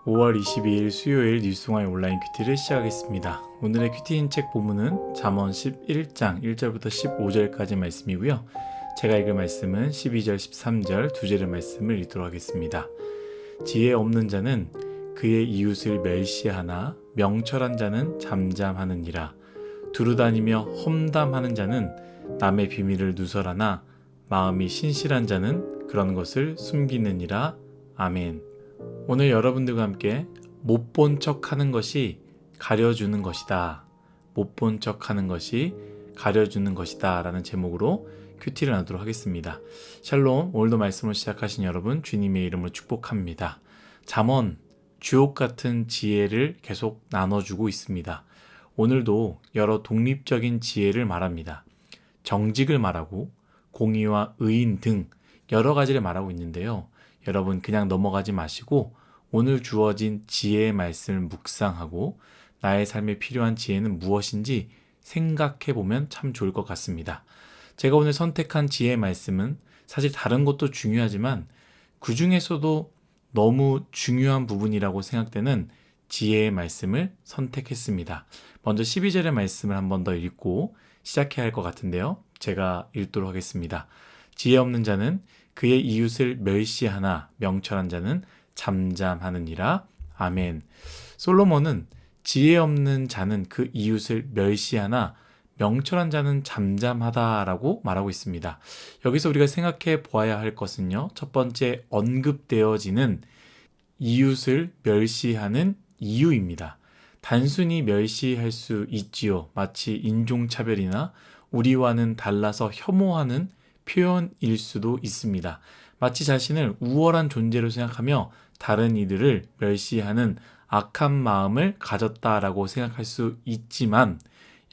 5월 22일 수요일 뉴스공화의 온라인 큐티를 시작하겠습니다. 오늘의 큐티 인책 본문은 잠언 11장 1절부터 15절까지 말씀이고요. 제가 읽을 말씀은 12절, 13절 두 절의 말씀을 읽도록 하겠습니다. 지혜 없는 자는 그의 이웃을 멸시하나 명철한 자는 잠잠하느니라. 두루다니며 험담하는 자는 남의 비밀을 누설하나 마음이 신실한 자는 그런 것을 숨기느니라. 아멘. 오늘 여러분들과 함께 못 본 척 하는 것이 가려주는 것이다. 못 본 척 하는 것이 가려주는 것이다 라는 제목으로 큐티를 나누도록 하겠습니다. 샬롬, 오늘도 말씀을 시작하신 여러분 주님의 이름으로 축복합니다. 잠언, 주옥 같은 지혜를 계속 나눠주고 있습니다. 오늘도 여러 독립적인 지혜를 말합니다. 정직을 말하고 공의와 의인 등 여러 가지를 말하고 있는데요. 여러분 그냥 넘어가지 마시고 오늘 주어진 지혜의 말씀을 묵상하고 나의 삶에 필요한 지혜는 무엇인지 생각해 보면 참 좋을 것 같습니다. 제가 오늘 선택한 지혜의 말씀은 사실 다른 것도 중요하지만 그 중에서도 너무 중요한 부분이라고 생각되는 지혜의 말씀을 선택했습니다. 먼저 12절의 말씀을 한 번 더 읽고 시작해야 할 것 같은데요. 제가 읽도록 하겠습니다. 지혜 없는 자는 그의 이웃을 멸시하나 명철한 자는 잠잠하느니라. 아멘. 솔로몬은 지혜 없는 자는 그 이웃을 멸시하나 명철한 자는 잠잠하다라고 말하고 있습니다. 여기서 우리가 생각해 보아야 할 것은요. 첫 번째 언급되어지는 이웃을 멸시하는 이유입니다. 단순히 멸시할 수 있지요. 마치 인종차별이나 우리와는 달라서 혐오하는 표현일 수도 있습니다. 마치 자신을 우월한 존재로 생각하며 다른 이들을 멸시하는 악한 마음을 가졌다라고 생각할 수 있지만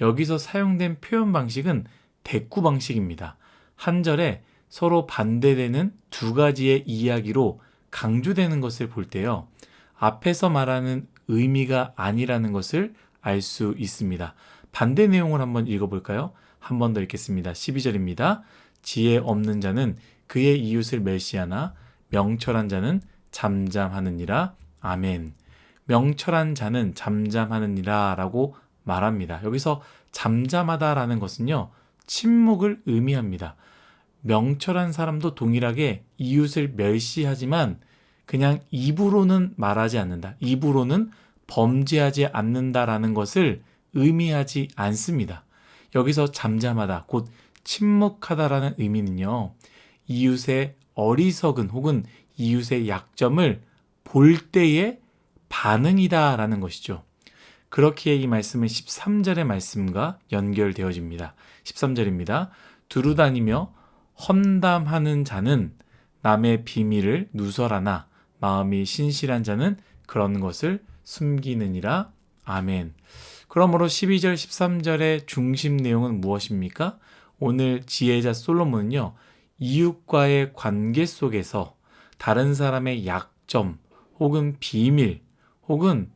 여기서 사용된 표현 방식은 대꾸 방식입니다. 한 절에 서로 반대되는 두 가지의 이야기로 강조되는 것을 볼 때요. 앞에서 말하는 의미가 아니라는 것을 알 수 있습니다. 반대 내용을 한번 읽어볼까요? 한 번 더 읽겠습니다. 12절입니다. 지혜 없는 자는 그의 이웃을 멸시하나 명철한 자는 잠잠하느니라. 아멘. 명철한 자는 잠잠하느니라 라고 말합니다. 여기서 잠잠하다라는 것은요. 침묵을 의미합니다. 명철한 사람도 동일하게 이웃을 멸시하지만 그냥 입으로는 말하지 않는다. 입으로는 범죄하지 않는다라는 것을 의미하지 않습니다. 여기서 잠잠하다, 곧 침묵하다라는 의미는요. 이웃의 어리석은 혹은 이웃의 약점을 볼 때의 반응이다라는 것이죠. 그렇기에 이 말씀은 13절의 말씀과 연결되어집니다. 13절입니다. 두루다니며 험담하는 자는 남의 비밀을 누설하나 마음이 신실한 자는 그런 것을 숨기느니라. 아멘. 그러므로 12절, 13절의 중심 내용은 무엇입니까? 오늘 지혜자 솔로몬은요, 이웃과의 관계 속에서 다른 사람의 약점 혹은 비밀 혹은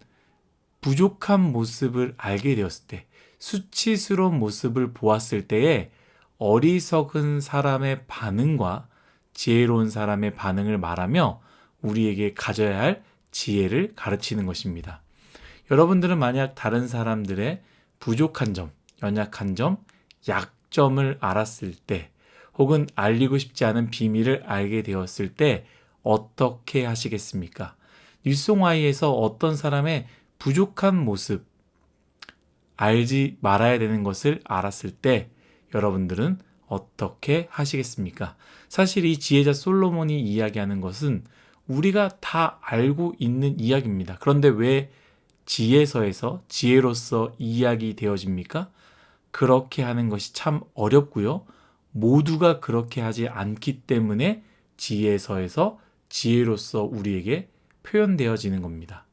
부족한 모습을 알게 되었을 때, 수치스러운 모습을 보았을 때에 어리석은 사람의 반응과 지혜로운 사람의 반응을 말하며 우리에게 가져야 할 지혜를 가르치는 것입니다. 여러분들은 만약 다른 사람들의 부족한 점, 연약한 점, 약점을 알았을 때 혹은 알리고 싶지 않은 비밀을 알게 되었을 때 어떻게 하시겠습니까? 뉴스공화에서 어떤 사람의 부족한 모습, 알지 말아야 되는 것을 알았을 때 여러분들은 어떻게 하시겠습니까? 사실 이 지혜자 솔로몬이 이야기하는 것은 우리가 다 알고 있는 이야기입니다. 그런데 왜 지혜서에서 지혜로서 이야기되어집니까? 그렇게 하는 것이 참 어렵고요. 모두가 그렇게 하지 않기 때문에 지혜서에서 지혜로서 우리에게 표현되어지는 겁니다.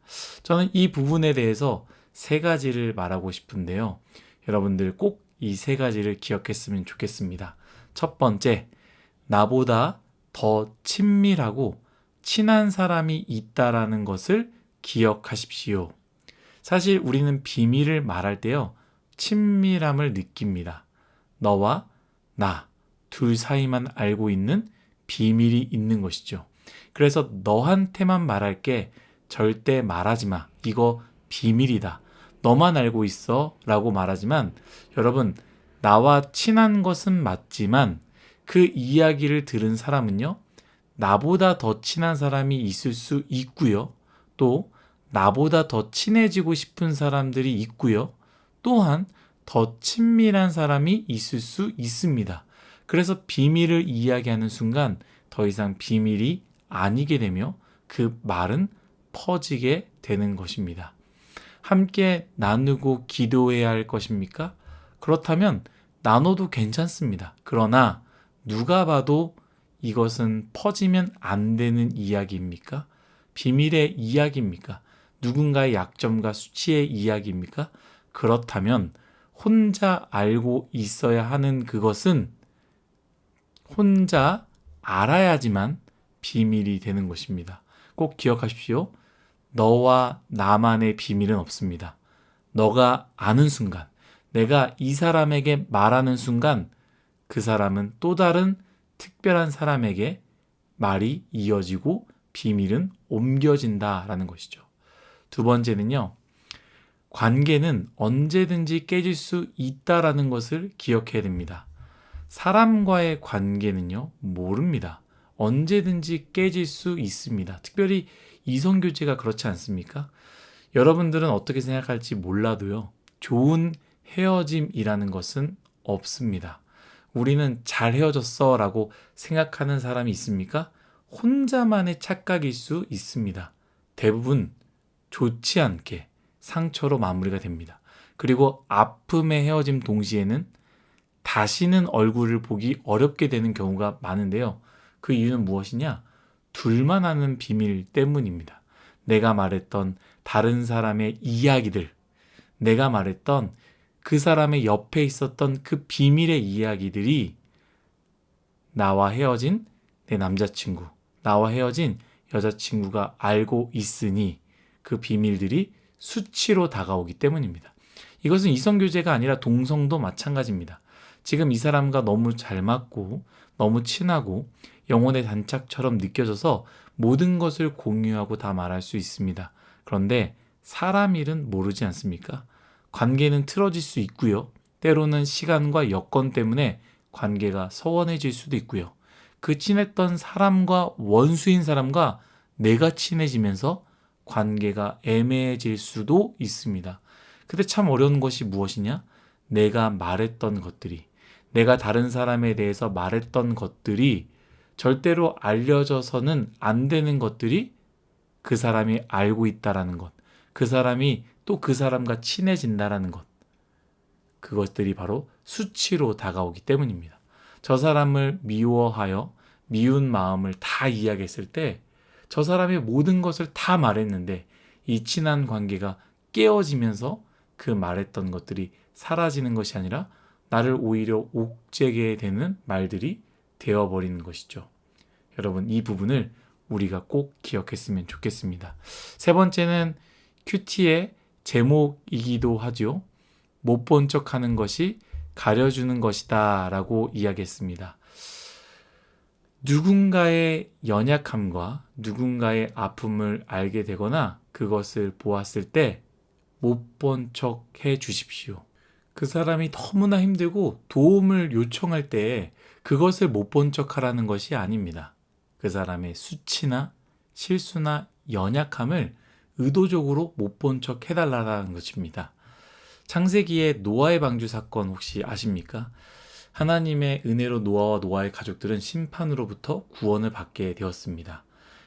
저는 이 부분에 대해서 세 가지를 말하고 싶은데요. 여러분들 꼭 이 세 가지를 기억했으면 좋겠습니다. 첫 번째, 나보다 더 친밀하고 친한 사람이 있다라는 것을 기억하십시오. 사실 우리는 비밀을 말할 때요, 친밀함을 느낍니다. 너와 나, 둘 사이만 알고 있는 비밀이 있는 것이죠. 그래서 너한테만 말할게, 절대 말하지 마. 이거 비밀이다. 너만 알고 있어. 라고 말하지만 여러분, 나와 친한 것은 맞지만 그 이야기를 들은 사람은요, 나보다 더 친한 사람이 있을 수 있고요. 또 나보다 더 친해지고 싶은 사람들이 있고요. 또한 더 친밀한 사람이 있을 수 있습니다. 그래서 비밀을 이야기하는 순간 더 이상 비밀이 아니게 되며 그 말은 퍼지게 되는 것입니다. 함께 나누고 기도해야 할 것입니까? 그렇다면 나눠도 괜찮습니다. 그러나 누가 봐도 이것은 퍼지면 안 되는 이야기입니까? 비밀의 이야기입니까? 누군가의 약점과 수치의 이야기입니까? 그렇다면 혼자 알고 있어야 하는 그것은 혼자 알아야지만 비밀이 되는 것입니다. 꼭 기억하십시오. 너와 나만의 비밀은 없습니다. 너가 아는 순간, 내가 이 사람에게 말하는 순간 그 사람은 또 다른 특별한 사람에게 말이 이어지고 비밀은 옮겨진다라는 것이죠. 두 번째는요. 관계는 언제든지 깨질 수 있다라는 것을 기억해야 됩니다. 사람과의 관계는요, 모릅니다. 언제든지 깨질 수 있습니다. 특별히 이성교제가 그렇지 않습니까? 여러분들은 어떻게 생각할지 몰라도요, 좋은 헤어짐이라는 것은 없습니다. 우리는 잘 헤어졌어 라고 생각하는 사람이 있습니까? 혼자만의 착각일 수 있습니다. 대부분 좋지 않게 상처로 마무리가 됩니다. 그리고 아픔의 헤어짐 동시에는 다시는 얼굴을 보기 어렵게 되는 경우가 많은데요. 그 이유는 무엇이냐? 둘만 아는 비밀 때문입니다. 내가 말했던 다른 사람의 이야기들, 내가 말했던 그 사람의 옆에 있었던 그 비밀의 이야기들이 나와 헤어진 내 남자친구, 나와 헤어진 여자친구가 알고 있으니 그 비밀들이 수치로 다가오기 때문입니다. 이것은 이성교제가 아니라 동성도 마찬가지입니다. 지금 이 사람과 너무 잘 맞고 너무 친하고 영혼의 단짝처럼 느껴져서 모든 것을 공유하고 다 말할 수 있습니다. 그런데 사람 일은 모르지 않습니까? 관계는 틀어질 수 있고요. 때로는 시간과 여건 때문에 관계가 서원해질 수도 있고요. 그 친했던 사람과 원수인 사람과 내가 친해지면서 관계가 애매해질 수도 있습니다. 근데 참 어려운 것이 무엇이냐? 내가 말했던 것들이, 내가 다른 사람에 대해서 말했던 것들이 절대로 알려져서는 안 되는 것들이 그 사람이 알고 있다라는 것, 그 사람이 또 그 사람과 친해진다라는 것, 그것들이 바로 수치로 다가오기 때문입니다. 저 사람을 미워하여 미운 마음을 다 이야기했을 때 저 사람의 모든 것을 다 말했는데 이 친한 관계가 깨어지면서 그 말했던 것들이 사라지는 것이 아니라 나를 오히려 옥죄게 되는 말들이 되어버리는 것이죠. 여러분, 이 부분을 우리가 꼭 기억했으면 좋겠습니다. 세 번째는 큐티의 제목이기도 하죠. 못 본 척하는 것이 가려주는 것이다 라고 이야기했습니다. 누군가의 연약함과 누군가의 아픔을 알게 되거나 그것을 보았을 때 못 본 척 해 주십시오. 그 사람이 너무나 힘들고 도움을 요청할 때 그것을 못 본 척 하라는 것이 아닙니다. 그 사람의 수치나 실수나 연약함을 의도적으로 못 본 척 해달라는 것입니다. 창세기의 노아의 방주 사건 혹시 아십니까? 하나님의 은혜로 노아와 노아의 가족들은 심판으로부터 구원을 받게 되었습니다.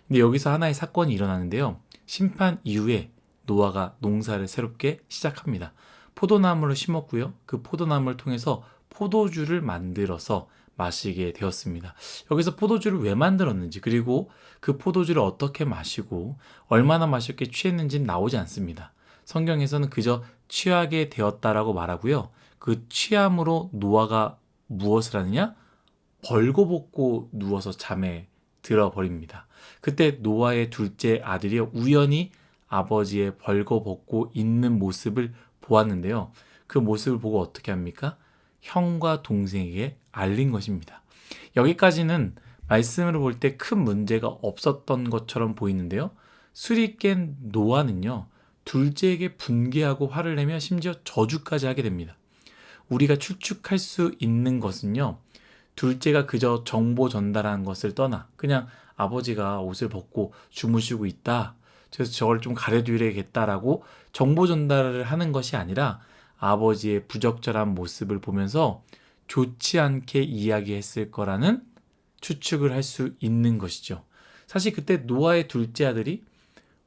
근데 여기서 하나의 사건이 일어나는데요. 심판 이후에 노아가 농사를 새롭게 시작합니다. 포도나무를 심었고요. 그 포도나무를 통해서 포도주를 만들어서 마시게 되었습니다. 여기서 포도주를 왜 만들었는지, 그리고 그 포도주를 어떻게 마시고 얼마나 마셨게 취했는지는 나오지 않습니다. 성경에서는 그저 취하게 되었다라고 말하고요. 그 취함으로 노아가 무엇을 하느냐? 벌거벗고 누워서 잠에 들어버립니다. 그때 노아의 둘째 아들이 우연히 아버지의 벌거벗고 있는 모습을 보았는데요. 그 모습을 보고 어떻게 합니까? 형과 동생에게 알린 것입니다. 여기까지는 말씀으로 볼 때 큰 문제가 없었던 것처럼 보이는데요. 술이 깬 노아는요, 둘째에게 분개하고 화를 내며 심지어 저주까지 하게 됩니다. 우리가 추측할 수 있는 것은요, 둘째가 그저 정보 전달한 것을 떠나 그냥 아버지가 옷을 벗고 주무시고 있다, 그래서 저걸 좀 가려드려야겠다라고 정보 전달을 하는 것이 아니라 아버지의 부적절한 모습을 보면서 좋지 않게 이야기했을 거라는 추측을 할 수 있는 것이죠. 사실 그때 노아의 둘째 아들이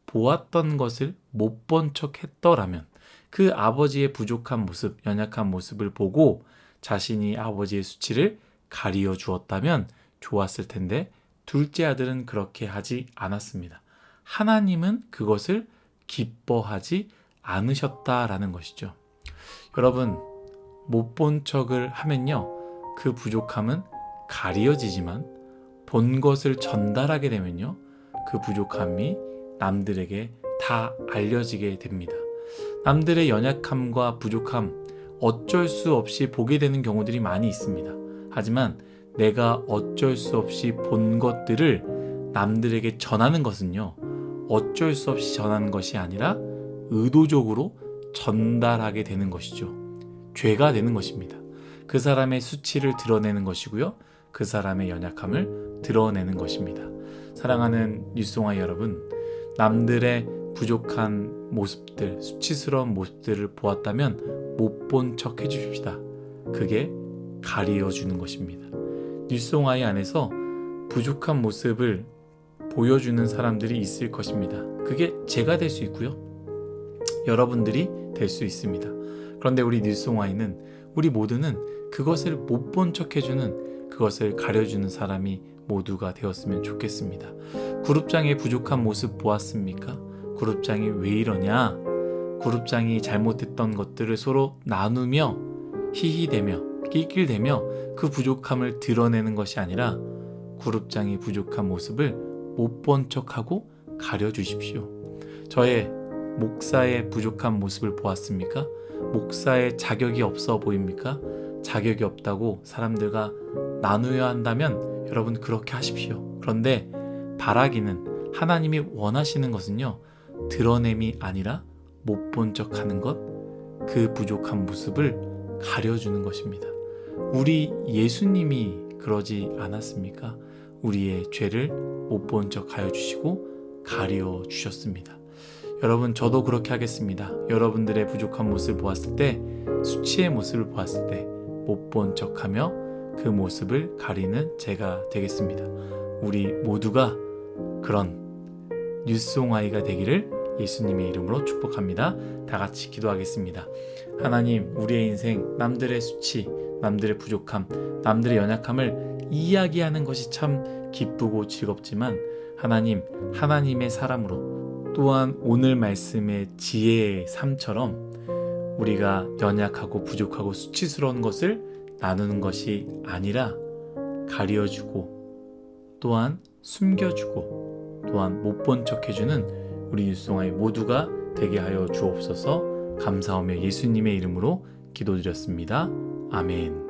보았던 것을 못 본 척 했더라면, 그 아버지의 부족한 모습, 연약한 모습을 보고 자신이 아버지의 수치를 가리어 주었다면 좋았을 텐데, 둘째 아들은 그렇게 하지 않았습니다. 하나님은 그것을 기뻐하지 않으셨다라는 것이죠. 여러분, 못 본 척을 하면요, 그 부족함은 가려지지만 본 것을 전달하게 되면요, 그 부족함이 남들에게 다 알려지게 됩니다. 남들의 연약함과 부족함, 어쩔 수 없이 보게 되는 경우들이 많이 있습니다. 하지만 내가 어쩔 수 없이 본 것들을 남들에게 전하는 것은요, 어쩔 수 없이 전하는 것이 아니라 의도적으로 전달하게 되는 것이죠. 죄가 되는 것입니다. 그 사람의 수치를 드러내는 것이고요, 그 사람의 연약함을 드러내는 것입니다. 사랑하는 뉴스송아 여러분, 남들의 부족한 모습들, 수치스러운 모습들을 보았다면 못 본 척 해주십시다. 그게 가리어주는 것입니다. 뉴스송아이 안에서 부족한 모습을 보여주는 사람들이 있을 것입니다. 그게 제가 될 수 있고요, 여러분들이 될 수 있습니다. 그런데 우리 뉴스송아이는, 우리 모두는 그것을 못 본 척 해주는, 그것을 가려주는 사람이 모두가 되었으면 좋겠습니다. 그룹장의 부족한 모습 보았습니까? 그룹장이 왜 이러냐? 그룹장이 잘못했던 것들을 서로 나누며 히히대며 낄낄대며 그 부족함을 드러내는 것이 아니라 그룹장이 부족한 모습을 못 본 척하고 가려주십시오. 저의 목사의 부족한 모습을 보았습니까? 목사의 자격이 없어 보입니까? 자격이 없다고 사람들과 나누어야 한다면 여러분 그렇게 하십시오. 그런데 바라기는, 하나님이 원하시는 것은요, 드러냄이 아니라 못 본 척 하는 것, 그 부족한 모습을 가려주는 것입니다. 우리 예수님이 그러지 않았습니까? 우리의 죄를 못 본 척 하여 주시고 가려 주셨습니다. 여러분, 저도 그렇게 하겠습니다. 여러분들의 부족한 모습을 보았을 때, 수치의 모습을 보았을 때 못 본 척하며 그 모습을 가리는 제가 되겠습니다. 우리 모두가 그런 뉴스송아이가 되기를 예수님의 이름으로 축복합니다. 다 같이 기도하겠습니다. 하나님, 우리의 인생, 남들의 수치, 남들의 부족함, 남들의 연약함을 이야기하는 것이 참 기쁘고 즐겁지만, 하나님, 하나님의 사람으로, 또한 오늘 말씀의 지혜의 삶처럼 우리가 연약하고 부족하고 수치스러운 것을 나누는 것이 아니라 가려주고, 또한 숨겨주고, 또한 못 본 척 해주는 우리 뉴스송아이 모두가 되게 하여 주옵소서. 감사하며 예수님의 이름으로 기도드렸습니다. 아멘.